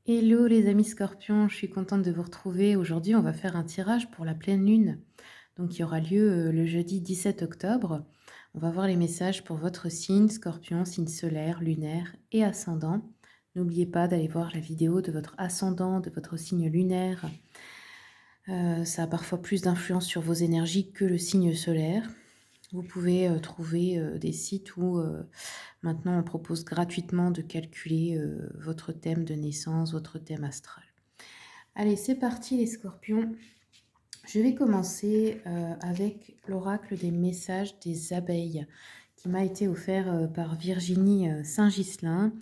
Hello les amis scorpions, je suis contente de vous retrouver. Aujourd'hui, on va faire un tirage pour la pleine lune. Donc, qui aura lieu le jeudi 17 octobre. On va voir les messages pour votre signe, scorpion, signe solaire, lunaire et ascendant. N'oubliez pas d'aller voir la vidéo de votre ascendant, de votre signe lunaire. Ça a parfois plus d'influence sur vos énergies que le signe solaire. Vous pouvez trouver des sites où maintenant on propose gratuitement de calculer votre thème de naissance, votre thème astral. Allez, c'est parti les scorpions. Je vais commencer avec l'oracle des messages des abeilles qui m'a été offert par Virginie Saint-Ghislain.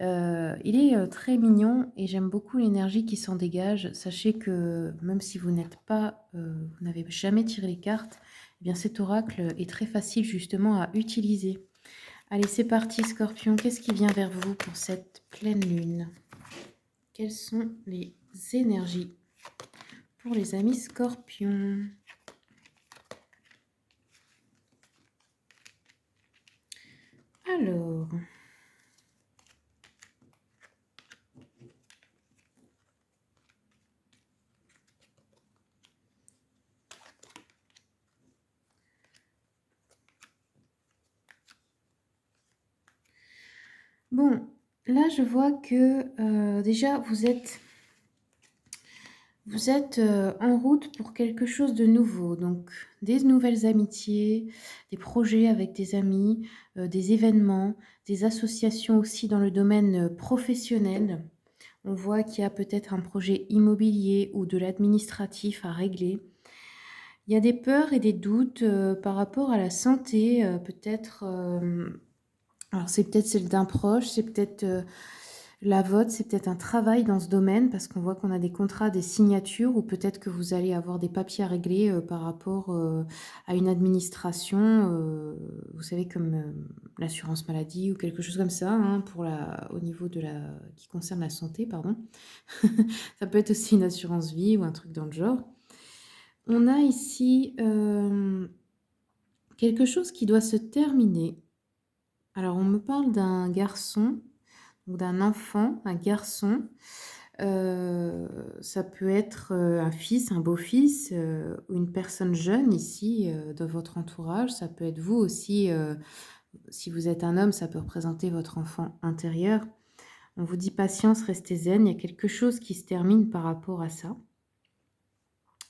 Il est très mignon et j'aime beaucoup l'énergie qui s'en dégage. Sachez que même si vous n'êtes pas, vous n'avez jamais tiré les cartes, eh bien cet oracle est très facile justement à utiliser. Allez, c'est parti Scorpion. Qu'est-ce qui vient vers vous pour cette pleine lune? Quelles sont les énergies pour les amis Scorpions? Alors, bon, là je vois que déjà vous êtes en route pour quelque chose de nouveau, donc des nouvelles amitiés, des projets avec des amis, des événements, des associations aussi dans le domaine professionnel. On voit qu'il y a peut-être un projet immobilier ou de l'administratif à régler. Il y a des peurs et des doutes par rapport à la santé, peut-être. Alors c'est peut-être celle d'un proche, c'est peut-être la vôtre, c'est peut-être un travail dans ce domaine parce qu'on voit qu'on a des contrats, des signatures ou peut-être que vous allez avoir des papiers à régler par rapport à une administration, vous savez comme l'assurance maladie ou quelque chose comme ça, hein, pour au niveau de qui concerne la santé, pardon. Ça peut être aussi une assurance vie ou un truc dans le genre. On a ici quelque chose qui doit se terminer. Alors, on me parle d'un garçon, donc d'un enfant, un garçon. Ça peut être un fils, un beau-fils, ou une personne jeune ici de votre entourage. Ça peut être vous aussi. Si vous êtes un homme, ça peut représenter votre enfant intérieur. On vous dit patience, restez zen. Il y a quelque chose qui se termine par rapport à ça.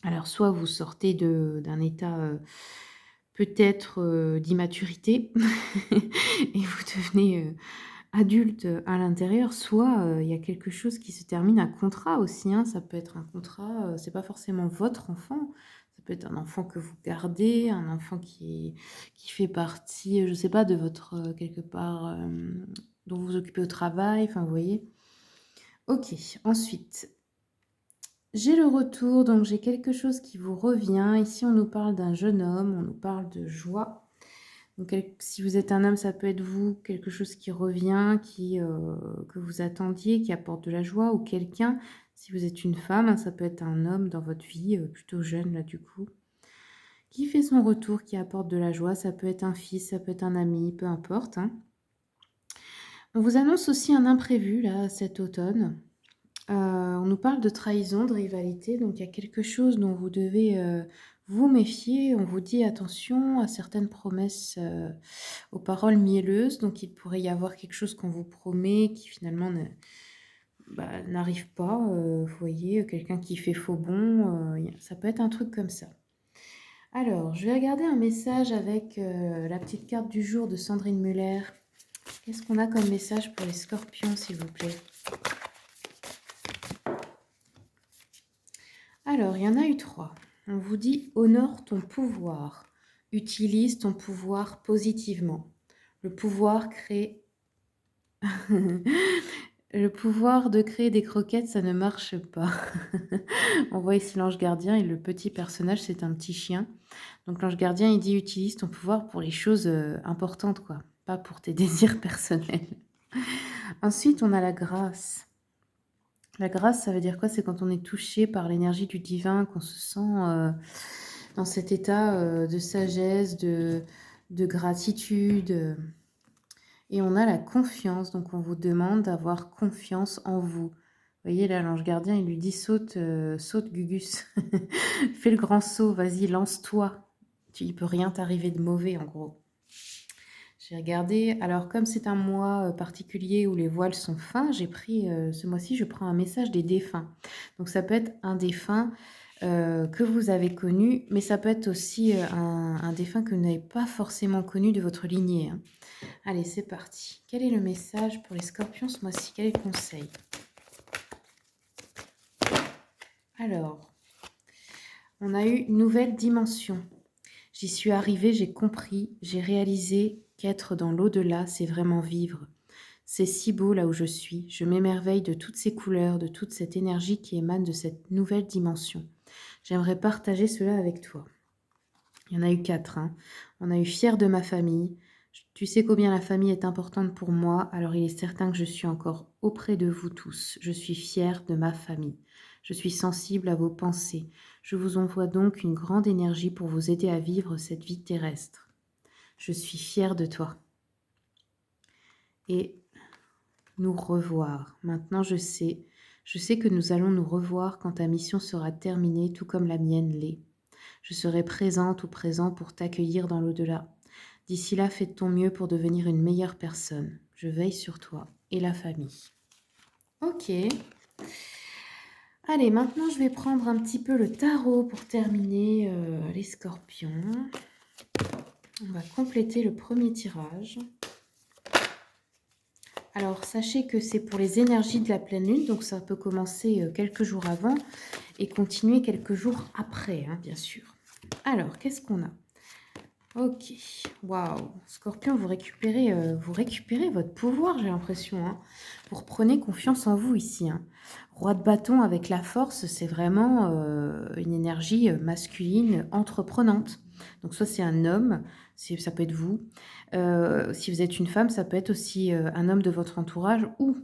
Alors, soit vous sortez d'un état peut-être d'immaturité et vous devenez adulte à l'intérieur, soit il y a quelque chose qui se termine, un contrat aussi, hein. Ça peut être un contrat, c'est pas forcément votre enfant, ça peut être un enfant que vous gardez, un enfant qui fait partie, je sais pas, de votre, quelque part, dont vous vous occupez au travail, enfin, vous voyez? OK, ensuite j'ai le retour, donc j'ai quelque chose qui vous revient. Ici, on nous parle d'un jeune homme, on nous parle de joie. Donc, si vous êtes un homme, ça peut être vous, quelque chose qui revient, que vous attendiez, qui apporte de la joie, ou quelqu'un. Si vous êtes une femme, hein, ça peut être un homme dans votre vie, plutôt jeune là du coup, qui fait son retour, qui apporte de la joie. Ça peut être un fils, ça peut être un ami, peu importe, hein. On vous annonce aussi un imprévu là cet automne. On nous parle de trahison, de rivalité, donc il y a quelque chose dont vous devez vous méfier. On vous dit attention à certaines promesses, aux paroles mielleuses, donc il pourrait y avoir quelque chose qu'on vous promet qui finalement n'arrive pas. Vous voyez, quelqu'un qui fait faux bond, ça peut être un truc comme ça. Alors, je vais regarder un message avec la petite carte du jour de Sandrine Muller. Qu'est-ce qu'on a comme message pour les scorpions, s'il vous plaît? Alors, il y en a eu 3. On vous dit: honore ton pouvoir. Utilise ton pouvoir positivement. Le pouvoir crée... Le pouvoir de créer des croquettes, ça ne marche pas. On voit ici l'ange gardien et le petit personnage, c'est un petit chien. Donc l'ange gardien, il dit: utilise ton pouvoir pour les choses importantes, quoi. Pas pour tes désirs personnels. Ensuite, on a la grâce. La grâce, ça veut dire quoi? C'est quand on est touché par l'énergie du divin, qu'on se sent dans cet état de sagesse, de gratitude. Et on a la confiance, donc on vous demande d'avoir confiance en vous. voyez là, l'ange gardien, il lui dit: «Saute, saute Gugus, fais le grand saut, vas-y, lance-toi. Il peut rien t'arriver de mauvais», en gros. J'ai regardé, alors comme c'est un mois, particulier où les voiles sont fins, j'ai pris, ce mois-ci, je prends un message des défunts. Donc ça peut être un défunt, que vous avez connu, mais ça peut être aussi, un défunt que vous n'avez pas forcément connu de votre lignée, hein. Allez, c'est parti. Quel est le message pour les scorpions ce mois-ci? Quel est le conseil? Alors, on a eu une nouvelle dimension. J'y suis arrivée, j'ai compris, j'ai réalisé qu'être dans l'au-delà, c'est vraiment vivre. C'est si beau là où je suis. Je m'émerveille de toutes ces couleurs, de toute cette énergie qui émane de cette nouvelle dimension. J'aimerais partager cela avec toi. Il y en a eu 4, hein. On a eu fière de ma famille. Tu sais combien la famille est importante pour moi, alors il est certain que je suis encore auprès de vous tous. Je suis fière de ma famille. Je suis sensible à vos pensées. Je vous envoie donc une grande énergie pour vous aider à vivre cette vie terrestre. Je suis fière de toi. Et nous revoir. Maintenant, je sais que nous allons nous revoir quand ta mission sera terminée, tout comme la mienne l'est. Je serai présente ou présent pour t'accueillir dans l'au-delà. D'ici là, fais de ton mieux pour devenir une meilleure personne. Je veille sur toi et la famille. Ok. Allez, maintenant, je vais prendre un petit peu le tarot pour terminer les scorpions. On va compléter le premier tirage. Alors, sachez que c'est pour les énergies de la pleine lune, donc ça peut commencer quelques jours avant et continuer quelques jours après, hein, bien sûr. Alors, qu'est-ce qu'on a? Ok, waouh, Scorpion, vous récupérez votre pouvoir, j'ai l'impression, hein. Vous reprenez confiance en vous ici, hein. Roi de bâton avec la force, c'est vraiment une énergie masculine entreprenante. Donc soit c'est un homme, ça peut être vous. Si vous êtes une femme, ça peut être aussi un homme de votre entourage ou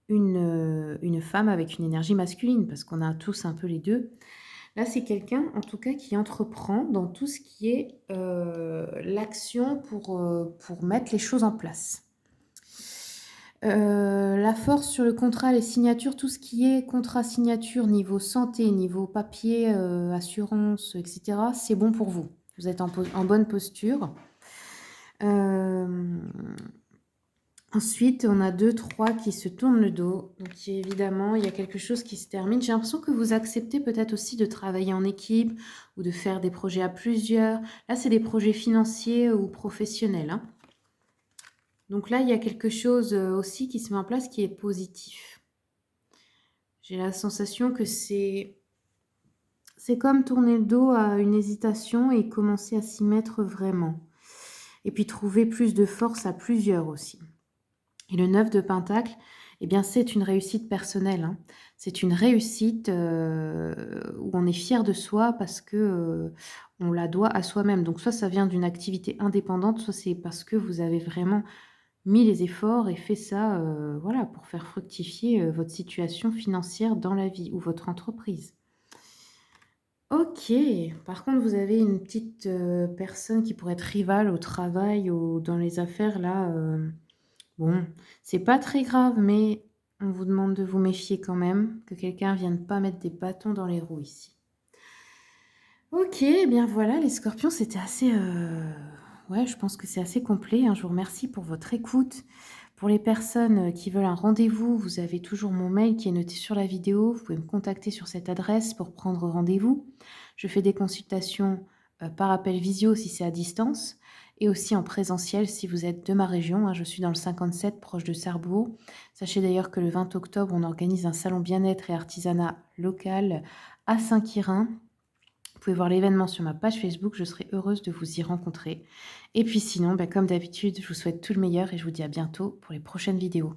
une femme avec une énergie masculine, parce qu'on a tous un peu les deux. Là, c'est quelqu'un, en tout cas, qui entreprend dans tout ce qui est l'action pour mettre les choses en place. La force sur le contrat, les signatures, tout ce qui est contrat signature, niveau santé, niveau papier, assurance, etc., c'est bon pour vous. Vous êtes en bonne posture. Ensuite, on a 2, 3 qui se tournent le dos. Donc, évidemment, il y a quelque chose qui se termine. J'ai l'impression que vous acceptez peut-être aussi de travailler en équipe ou de faire des projets à plusieurs. Là, c'est des projets financiers ou professionnels, hein. Donc là, il y a quelque chose aussi qui se met en place qui est positif. J'ai la sensation que c'est comme tourner le dos à une hésitation et commencer à s'y mettre vraiment. Et puis trouver plus de force à plusieurs aussi. Et le 9 de Pentacle, eh bien, c'est une réussite personnelle, hein. C'est une réussite où on est fier de soi parce que on la doit à soi-même. Donc, soit ça vient d'une activité indépendante, soit c'est parce que vous avez vraiment mis les efforts et fait ça, voilà, pour faire fructifier votre situation financière dans la vie ou votre entreprise. Ok, par contre, vous avez une petite personne qui pourrait être rivale au travail ou dans les affaires, là. Bon, c'est pas très grave, mais on vous demande de vous méfier quand même, que quelqu'un vienne pas mettre des bâtons dans les roues ici. Ok, eh bien voilà, les scorpions, c'était assez... Ouais, je pense que c'est assez complet, hein. Je vous remercie pour votre écoute. Pour les personnes qui veulent un rendez-vous, vous avez toujours mon mail qui est noté sur la vidéo. Vous pouvez me contacter sur cette adresse pour prendre rendez-vous. Je fais des consultations par appel visio si c'est à distance et aussi en présentiel si vous êtes de ma région, hein. Je suis dans le 57, proche de Sarrebourg. Sachez d'ailleurs que le 20 octobre, on organise un salon bien-être et artisanat local à Saint-Quirin. Vous pouvez voir l'événement sur ma page Facebook, je serai heureuse de vous y rencontrer. Et puis sinon, comme d'habitude, je vous souhaite tout le meilleur et je vous dis à bientôt pour les prochaines vidéos.